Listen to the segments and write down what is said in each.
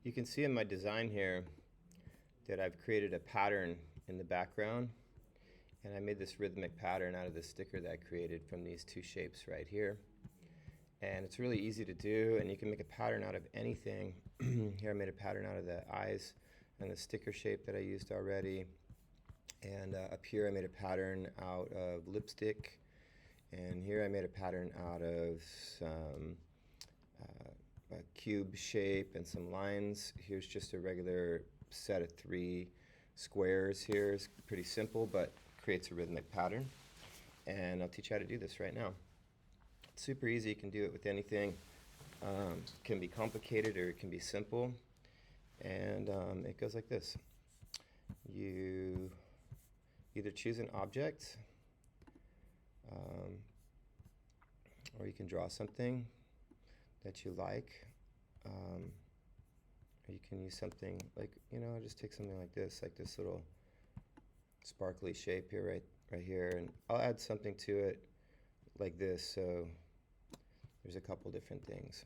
You can see in my design here that I've created a pattern in the background, and I made this rhythmic pattern out of the sticker that I created from these two shapes right here. And it's really easy to do, and you can make a pattern out of anything. Here I made a pattern out of the eyes and the sticker shape that I used already. And up here I made a pattern out of lipstick. And here I made a pattern out of some a cube shape and some lines. Here's just a regular set of 3 squares here. It's pretty simple, but creates a rhythmic pattern. And I'll teach you how to do this right now. It's super easy. You can do it with anything. It can be complicated or it can be simple. And it goes like this. You either choose an object, or you can draw something that you like, or you can use something like, I'll just take something like this little sparkly shape here, right here, and I'll add something to it like this, so there's a couple different things.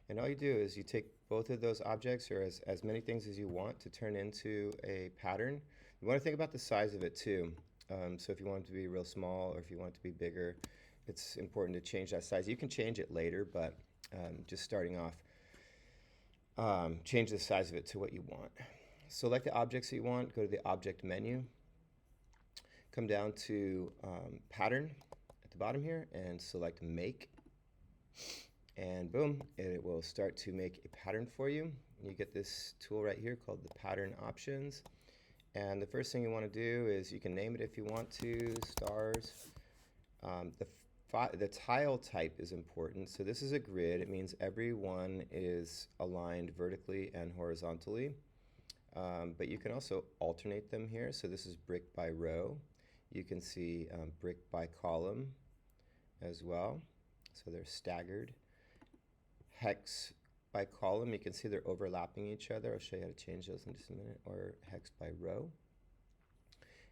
And all you do is you take both of those objects, or as many things as you want to turn into a pattern. You want to think about the size of it too. So if you want it to be real small, or if you want it to be bigger, it's important to change that size. You can change it later, but just starting off, change the size of it to what you want. Select the objects that you want, go to the object menu, come down to pattern at the bottom here, and select make. And boom, it will start to make a pattern for you. You get this tool right here called the pattern options. And the first thing you want to do is you can name it if you want to, stars. The tile type is important. So this is a grid. It means every one is aligned vertically and horizontally. But you can also alternate them here. So this is brick by row. You can see brick by column as well. So they're staggered. Hex by column, you can see they're overlapping each other. I'll show you how to change those in just a minute. Or hex by row.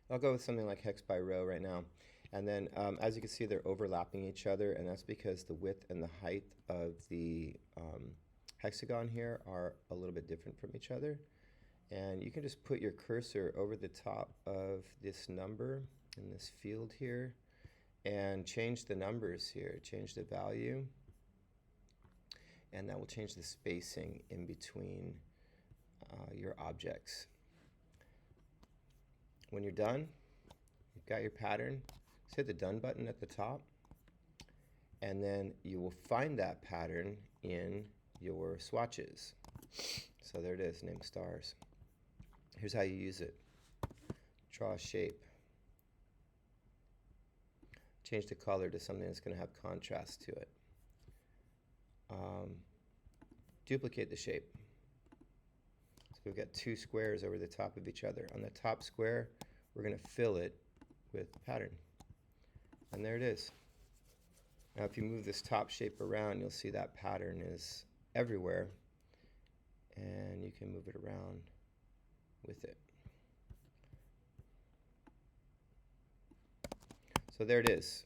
I'll go with something like hex by row right now. And then as you can see, they're overlapping each other, and that's because the width and the height of the hexagon here are a little bit different from each other. And you can just put your cursor over the top of this number in this field here and change the numbers here, change the value. And that will change the spacing in between your objects. When you're done, you've got your pattern. Just hit the done button at the top, and then you will find that pattern in your swatches. So there it is, named stars. Here's how you use it. Draw a shape. Change the color to something that's going to have contrast to it. Duplicate the shape. So we've got 2 squares over the top of each other. On the top square, we're going to fill it with pattern. And there it is. Now if you move this top shape around, you'll see that pattern is everywhere. And you can move it around with it. So there it is.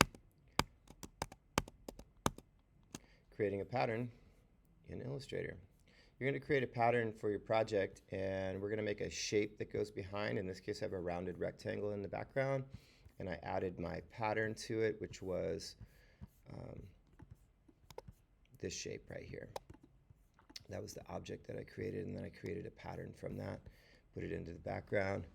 Creating a pattern in Illustrator. You're going to create a pattern for your project, and we're going to make a shape that goes behind. In this case, I have a rounded rectangle in the background, and I added my pattern to it, which was this shape right here. That was the object that I created, and then I created a pattern from that, put it into the background.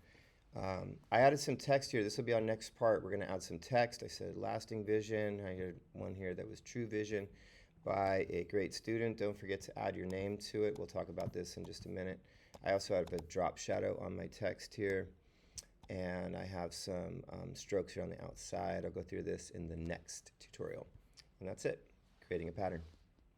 I added some text here. This will be our next part. We're going to add some text. I said lasting vision. I had one here that was true vision by a great student. Don't forget to add your name to it. We'll talk about this in just a minute. I also have a drop shadow on my text here, and I have some strokes here on the outside. I'll go through this in the next tutorial. And that's it, creating a pattern.